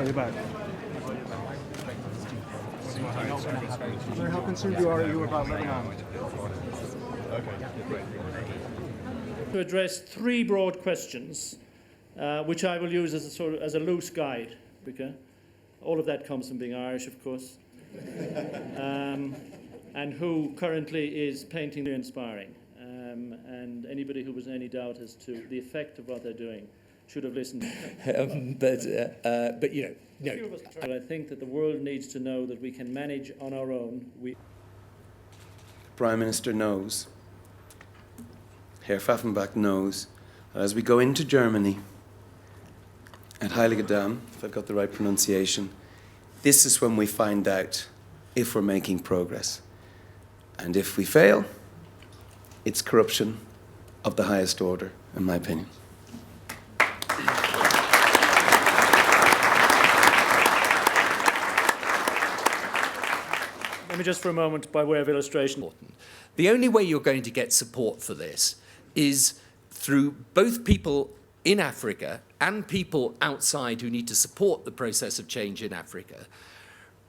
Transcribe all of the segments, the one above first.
you're back. Blair, how concerned are you about Lebanon? To address three broad questions, which I will use as a loose guide. Okay? All of that comes from being Irish, of course. And who currently is painting inspiring. And anybody who was in any doubt as to the effect of what they're doing should have listened. But you know, no. But I think that the world needs to know that we can manage on our own. Prime Minister knows, Herr Pfaffenbach knows, that as we go into Germany at Heiligendamm, if I've got the right pronunciation, this is when we find out if we're making progress. And if we fail, it's corruption of the highest order, in my opinion. Let me just for a moment, by way of illustration. The only way you're going to get support for this is through both people in Africa and people outside who need to support the process of change in Africa,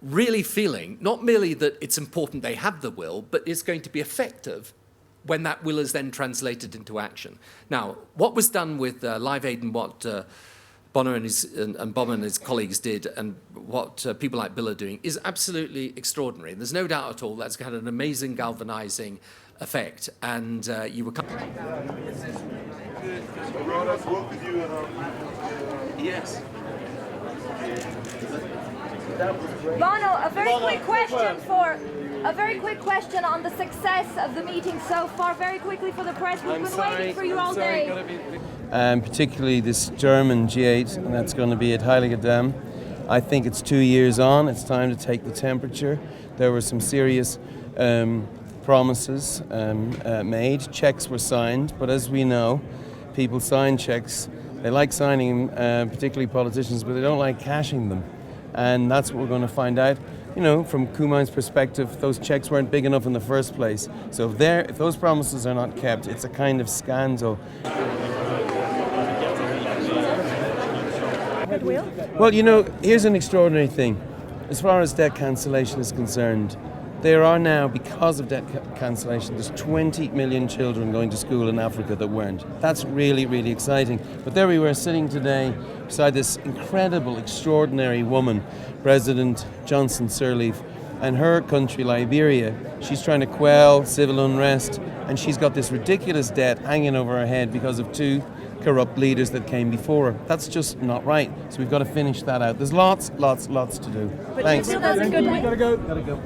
really feeling not merely that it's important they have the will, but it's going to be effective when that will is then translated into action. Now, what was done with Live Aid and what Bono and Bob and his colleagues did and what people like Bill are doing is absolutely extraordinary. And there's no doubt at all that's had an amazing galvanizing effect. And you were... Yes. Bono, a very quick question on the success of the meeting so far. Very quickly for the press. We've been waiting for you all day. Particularly this German G8, and that's going to be at Heiligendamm. I think it's 2 years on. It's time to take the temperature. There were some serious promises made. Checks were signed, but as we know, people sign checks. They like signing them, particularly politicians, but they don't like cashing them. And that's what we're going to find out. You know, from Kumain's perspective, those checks weren't big enough in the first place. So if those promises are not kept, it's a kind of scandal. Well, you know, here's an extraordinary thing. As far as debt cancellation is concerned, there are now, because of debt cancellation, there's 20 million children going to school in Africa that weren't. That's really, really exciting. But there we were sitting today beside this incredible, extraordinary woman, President Johnson Sirleaf, and her country, Liberia. She's trying to quell civil unrest, and she's got this ridiculous debt hanging over her head because of two corrupt leaders that came before her. That's just not right. So we've got to finish that out. There's lots to do. But Thanks. you feel that's a good way? Gotta go.